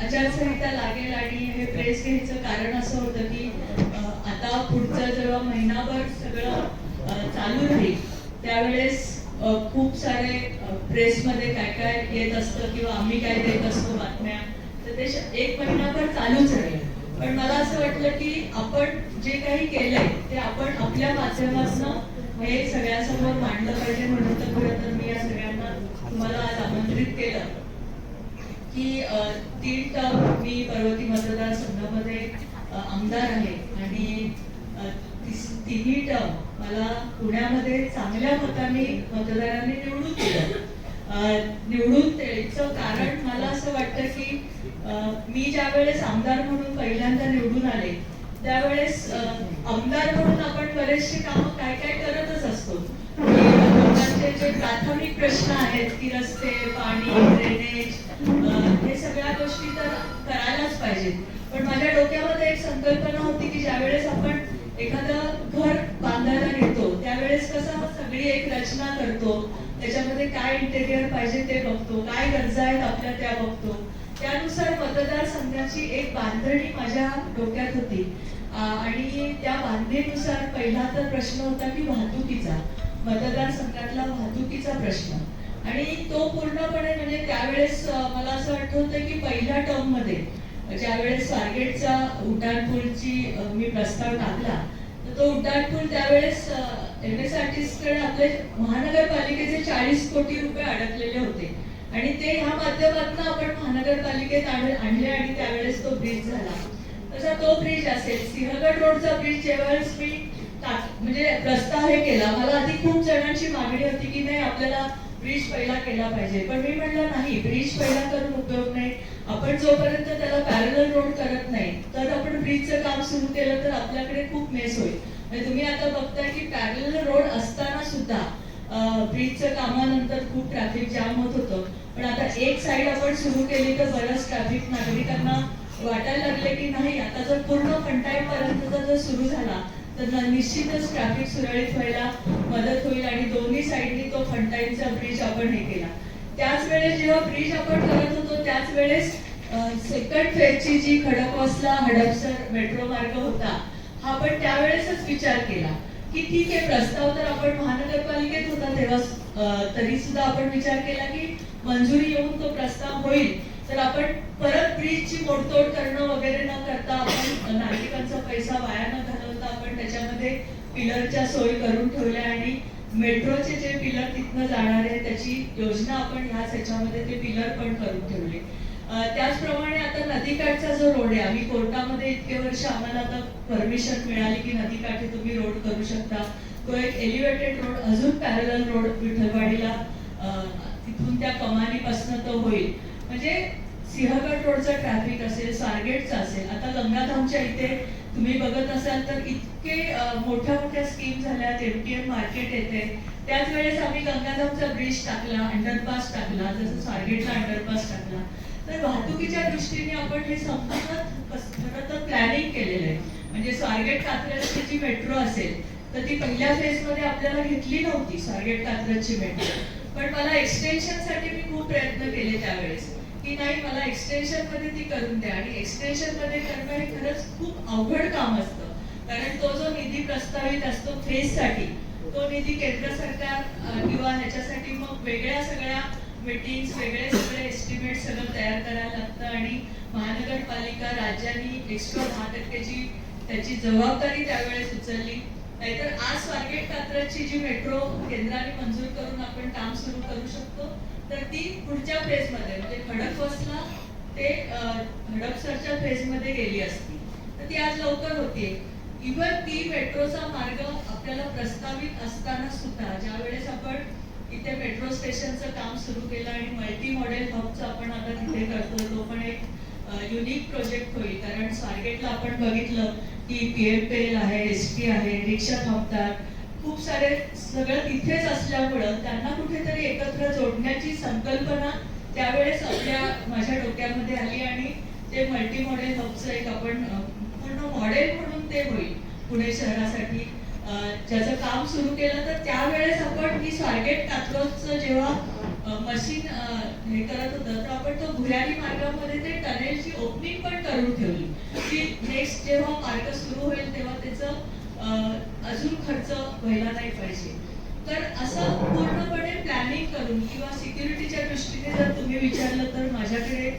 आचारसंहिता लागेल आणि हे प्रेस घ्यायचं कारण असं होतं की आता पुढचं जेव्हा महिनाभर सगळं चालू राहील त्यावेळेस खूप सारे प्रेसमध्ये काय काय येत असतं किंवा आम्ही काय देत असतो बातम्या, तर ते एक महिनाभर चालूच राहील. पण मला असं वाटलं की आपण जे काही केलंय ते आपण आपल्या माध्यमातून हे सगळ्यांसमोर मांडलं पाहिजे. म्हणून तर खरं तर मी या सगळ्यांना तुम्हाला आज आमंत्रित केलं की 3 टर्म मी पर्वती मतदारसंघामध्ये आमदार आहे आणि तिन्ही टर्म मला पुण्यामध्ये चांगल्या मतांनी मतदारांनी निवडून दिलं. निवडून द्यायचं कारण मला असं वाटतं की मी ज्या वेळेस आमदार म्हणून पहिल्यांदा निवडून आले त्यावेळेस आमदार म्हणून आपण बरेचसे कामं काय काय करतच असतो. लोकांचे जे प्राथमिक प्रश्न आहेत की रस्ते, पाणी, ड्रेनेज, हे सगळ्या गोष्टी तर करायलाच पाहिजेत. पण माझ्या डोक्यामध्ये एक संकल्पना होती की ज्यावेळेस आपण एखादं घर बांधायला घेतो त्यावेळेस कसं सगळी एक रचना करतो, त्याच्यामध्ये काय इंटेरियर पाहिजे ते बघतो, काय गरजा आहेत आपल्या त्या बघतो, त्यानुसार मतदारसंघाची एक बांधणी माझ्या डोक्यात होती. आणि त्या बांधणीनुसार पहिला तर प्रश्न होता की वाहतुकीचा, मतदारसंघातला वाहतुकीचा प्रश्न. आणि तो पूर्णपणे म्हणजे त्यावेळेस मला असं आठवतं की पहिल्या टर्म मध्ये ज्यावेळेस स्वारगेटचा उड्डाणपूलची मी प्रस्ताव टाकला तर तो उड्डाणपूल त्यावेळेस MSRTCकडे आपले महानगरपालिकेचे 40 कोटी रुपये अडकलेले होते आणि ते ह्या माध्यमातून आपण महानगरपालिकेत आणले आणि त्यावेळेस तो ब्रिज झाला. तसा तो ब्रिज असेल, सिंहगड रोडचा ब्रिज ज्यावेळेस मी म्हणजे प्रस्ताव हे केला, मला आधी खूप जणांची मागणी होती की नाही आपल्याला ब्रिज पहिला केला पाहिजे. पण मी म्हटलं नाही, ब्रिज पहिला करून उपयोग नाही. आपण जोपर्यंत त्याला पॅरलल रोड करत नाही तर आपण ब्रिजचं काम सुरू केलं तर आपल्याकडे खूप मेस होईल. म्हणजे तुम्ही आता बघताय की पॅरलल रोड असताना सुद्धा ब्रिजच्या कामानंतर खूप ट्रॅफिक जाम होत होतं. पण आता एक साईड आपण सुरू केली तर बरंच ट्रॅफिक नागरिकांना वाटायला लागले की नाही आता जर पूर्ण फंटाईपर्यंतचा जर सुरू झाला तर निश्चितच ट्रॅफिक सुरळीत व्हायला मदत होईल आणि दोन्ही साईडनी तो फंटाईनचा ब्रिज आपण हे केला. त्याच वेळेस जेव्हा ब्रिज आपण करत होतो त्याच वेळेस सेकंड फेजची जी खडकवासला हडपसर मेट्रो मार्ग होता हा आपण त्यावेळेसच विचार केला की ठीक आहे, प्रस्ताव तर आपण महानगरपालिकेत होता तेव्हा तरी सुद्धा आपण विचार केला की मंजुरी येऊन तो प्रस्ताव होईल तर आपण परत ब्रिजची मोडतोड करणं वगैरे न करता आपण नागरिकांचा पैसा वाया न घालवता आपण त्याच्यामध्ये पिलरच्या सोयी करून ठेवल्या आणि मेट्रोचे जे पिलर तिथनं जाणार आहे त्याची योजना आपण ह्याच ह्याच्यामध्ये ते पिलर पण करून ठेवले. त्याचप्रमाणे आता नदीकाठचा जो रोड आहे, आम्ही कोर्टामध्ये इतके वर्ष आम्हाला आता परमिशन मिळाली की नदीकाठी तुम्ही रोड करू शकता. तो एक एलिव्हेटेड रोड, अजून पॅरलल रोड विठलवाडीला तिथून त्या कमानीपासून तो होईल. म्हणजे सिंहगड रोडचा ट्रॅफिक असेल, स्वारगेटचा असेल, आता गंगाधामच्या इथे तुम्ही बघत असाल तर इतके मोठ्या मोठ्या स्कीम झाल्यात, MTM मार्केट येते. त्याच वेळेस आम्ही गंगाधामचा ब्रिज टाकला, अंडरपास टाकला, जसं स्वारगेटला अंडरपास टाकला. तर वाहतुकीच्या दृष्टीने आपण हे संपूर्ण खरं तर प्लॅनिंग केलेलं आहे. म्हणजे स्वारगेट कात्रजची जी मेट्रो असेल तर ती पहिल्या फेजमध्ये आपल्याला घेतली नव्हती स्वारगेट कात्रजची मेट्रो. पण मला एक्सटेन्शनसाठी मी खूप प्रयत्न केले त्यावेळेस की नाही मला एक्सटेन्शन मध्ये ती करून द्या. आणि एक्सटेन्शन मध्ये करणं हे खरंच खूप अवघड काम असतं कारण तो जो निधी प्रस्तावित असतो फेजसाठी तो निधी केंद्र सरकार किंवा ह्याच्यासाठी मग वेगळ्या सगळ्या मीटिंग्स, वेगळे सगळे एस्टिमेट सगळं तयार करायला लागतं आणि महानगरपालिका राज्यांनी एक्स्ट्रा 10% त्याची जबाबदारी त्यावेळेस उचलली. नाहीतर आज स्वारगेट कात्रजची जी मेट्रो केंद्राने मंजूर करून आपण काम सुरू करू शकतो तर ती पुढच्या फेजमध्ये म्हणजे खडकवासला ते हडपसरच्या फेजमध्ये गेली असती तर ती आज लवकर होतीये. इव्हन ती मेट्रोचा मार्ग आपल्याला प्रस्तावित असताना सुद्धा ज्या वेळेस आपण इथे मेट्रो स्टेशनचं काम सुरू केलं आणि मल्टी मॉडेल हबचं आपण आता तिथे करतो, तो पण एक युनिक प्रोजेक्ट होईल. कारण स्वारगेटला आपण बघितलं की PFL आहे, ST आहे, रिक्षा थांबतात, खूप सारे सगळं तिथेच असल्यामुळं त्यांना कुठेतरी एकत्र जोडण्याची संकल्पना त्यावेळेस माझ्या डोक्यामध्ये आली आणि ते मल्टी मॉडेल हबचं एक आपण पूर्ण मॉडेल म्हणून ते होईल पुणे शहरासाठी. ज्याचं काम सुरू केलं तर त्यावेळेस आपण ही स्वारगेट कात्रजचं जेव्हा मशीन हे करत होतं, तर आपण तो भुयारी मार्गामध्ये ते टनेलची ओपनिंग पण करून ठेवली की नेक्स्ट जेव्हा मार्ग सुरू होईल तेव्हा त्याचं अजून खर्च व्हायला नाही पाहिजे. तर असं पूर्णपणे प्लॅनिंग करून किंवा सिक्युरिटीच्या दृष्टीने जर तुम्ही विचारलं तर माझ्याकडे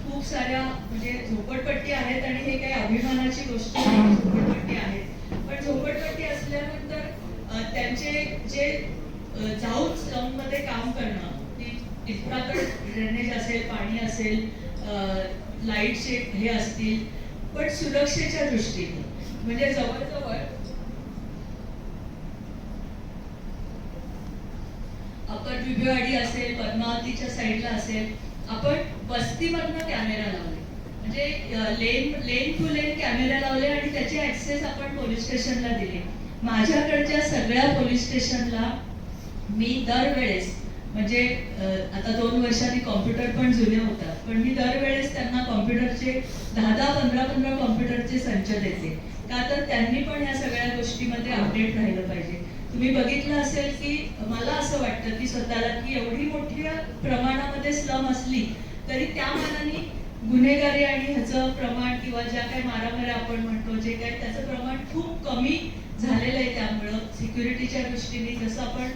खूप साऱ्या म्हणजे झोपडपट्टी आहेत आणि हे काही अभिमानाची गोष्ट नाही, झोपडपट्टी आहेत. पण झोपडपट्टी असल्यानंतर त्यांचे जे जाऊन स्लममध्ये काम करणं, की इतकाकडे ड्रेनेज असेल, पाणी असेल, लाईटचे हे असतील, पण सुरक्षेच्या दृष्टीने म्हणजे जवळजवळ अपर बिबवेवाडी असेल, पद्मावतीच्या साईडला असेल, आपण वस्तीमधनं कॅमेरा लावले, म्हणजे लेन टू लेन कॅमेरा लावले आणि त्याचे ऍक्सेस आपण पोलीस स्टेशनला दिले. माझ्याकडच्या सगळ्या पोलीस स्टेशनला मी दरवेळेस म्हणजे आता 2 वर्षांनी कॉम्प्युटर पण जुने होतात, पण मी दरवेळेस त्यांना कॉम्प्युटरचे 10-15 कॉम्प्युटरचे संच देते. का तर त्यांनी पण या सगळ्या गोष्टीमध्ये अपडेट राहिलं पाहिजे. तुम्ही बघितलं असेल की मला असं वाटतं की स्वतःला की एवढी मोठ्या प्रमाणामध्ये स्लम असली तरी त्या मानाने गुन्हेगारी आणि ह्याचं प्रमाण किंवा ज्या काही मारामाऱ्या आपण म्हणतो जे काही त्याचं प्रमाण खूप कमी झालेलं आहे. त्यामुळं सिक्युरिटीच्या दृष्टीने जसं आपण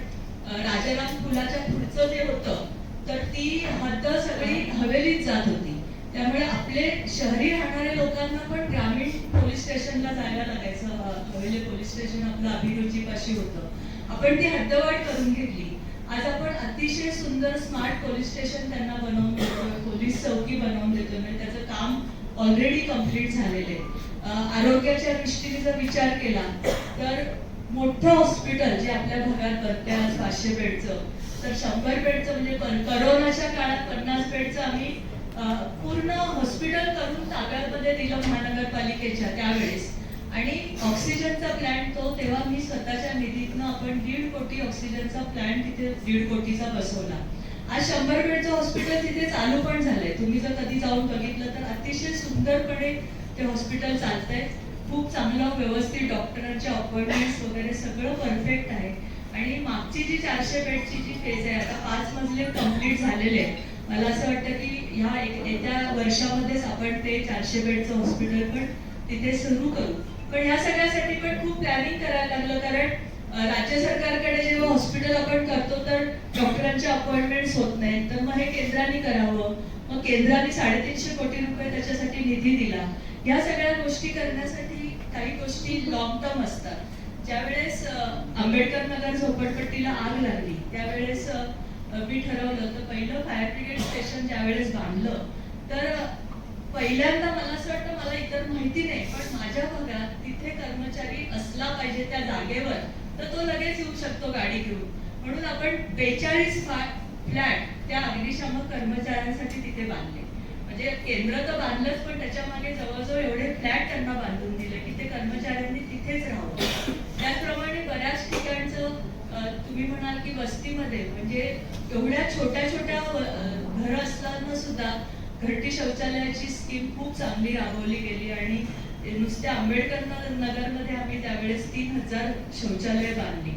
राजाराम पुलाच्या पुढचं जे होतं तर ती हद्द सगळी हवेलीत जात होती. त्यामुळे आपले शहरी राहणाऱ्या लोकांना पण ग्रामीण पोलीस स्टेशनला जायला लागायचं. हवेली पोलीस स्टेशन आपलं अभिरुचीपाशी होतं. आपण ती हद्दवाढ करून घेतली. आज आपण अतिशय सुंदर स्मार्ट पोलीस स्टेशन त्यांना बनवून देतोय, पोलीस चौकी बनवून देतोय, म्हणजे त्याचं काम ऑलरेडी कम्प्लीट झालेलं आहे. आरोग्याच्या दृष्टीने जर विचार केला तर मोठं हॉस्पिटल जे आपल्या भागात बनते आज 500 बेडचं, तर 100 बेडचं म्हणजे करोनाच्या काळात 50 बेडचं आम्ही पूर्ण हॉस्पिटल करून ताब्यामध्ये दिलं महानगरपालिकेच्या त्यावेळेस. आणि ऑक्सिजनचा प्लॅन्ट तो तेव्हा मी स्वतःच्या निधीतनं आपण 1.5 कोटी ऑक्सिजनचा प्लॅन्ट तिथे 1.5 कोटीचा बसवला. आज 100 बेडचं हॉस्पिटल तिथे चालू पण झालंय. तुम्ही जर कधी जाऊन बघितलं तर अतिशय सुंदरपणे ते हॉस्पिटल चालतंय. खूप चांगलं व्यवस्थित डॉक्टरांचे अपॉइंटमेंट्स वगैरे सगळं परफेक्ट आहे. आणि मागची जी 400 बेडची जी फेज आहे आता 5 मजले कम्प्लीट झालेले आहे. मला असं वाटतं की ह्या येत्या वर्षामध्येच आपण ते 400 बेडचं हॉस्पिटल पण तिथे सुरू करू. पण ह्या सगळ्यासाठी पण खूप प्लॅनिंग करायला लागलं, कारण राज्य सरकारकडे जेव्हा हॉस्पिटल आपण करतो तर डॉक्टरांचे अपॉइंटमेंट्स होत नाहीत, तर मग हे केंद्राने करावं. मग केंद्राने 350 कोटी रुपये त्याच्यासाठी निधी दिला. या सगळ्या गोष्टी करण्यासाठी काही गोष्टी लॉंग टर्म असतात. ज्यावेळेस आंबेडकर नगर झोपडपट्टीला आग लागली त्यावेळेस मी ठरवलं तर पहिलं फायर ब्रिगेड स्टेशन ज्यावेळेस बांधलं तर पहिल्यांदा मला असं वाटतं, मला इतर माहिती नाही पण माझ्या भागात तिथे कर्मचारी असला पाहिजे त्या जागेवर, तर तो लगेच येऊ शकतो गाडी घेऊन. म्हणून आपण 42 फ्लॅट त्या अग्निशामक कर्मचाऱ्यांसाठी तिथे बांधले. म्हणजे केंद्र तर बांधलंच पण त्याच्या मागे जवळजवळ एवढे फ्लॅट त्यांना बांधून दिले की ते कर्मचाऱ्यांनी तिथेच राहावं. त्याचप्रमाणे बऱ्याच ठिकाणचं तुम्ही म्हणाल की वस्तीमध्ये म्हणजे एवढ्या छोट्या छोट्या घरं असताना सुद्धा घरटी शौचालयाची स्कीम खूप चांगली राबवली गेली आणि नुसत्या आंबेडकर नगरमध्ये आम्ही त्यावेळेस 3000 शौचालय बांधली.